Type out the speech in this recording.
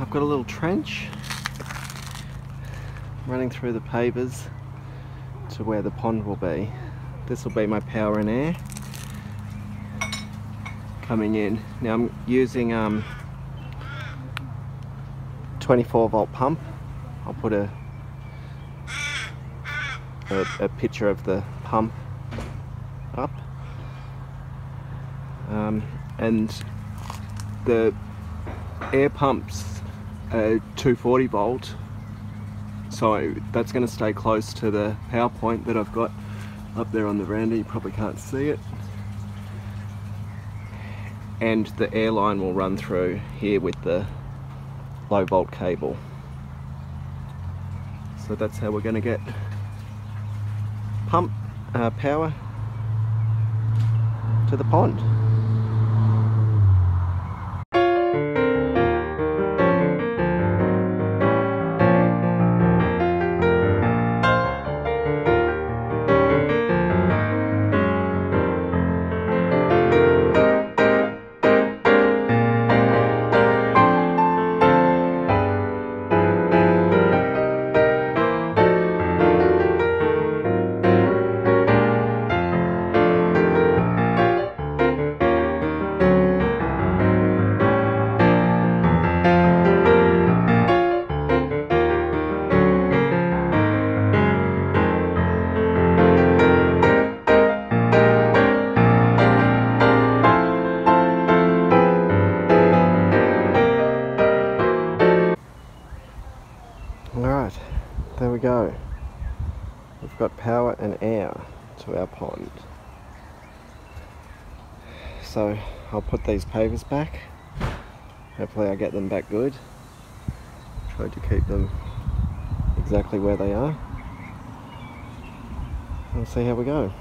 I've got a little trench running through the pavers to where the pond will be. This will be my power and air coming in. Now I'm using 24 volt pump. I'll put a picture of the pump up, and the air pumps are 240 volt, so that's going to stay close to the power point that I've got up there on the veranda. You probably can't see it, and the airline will run through here with the low volt cable. So that's how we're going to get pump power to the pond. Alright, there we go. We've got power and air to our pond. So I'll put these pavers back. Hopefully I get them back good. Try to keep them exactly where they are. We'll see how we go.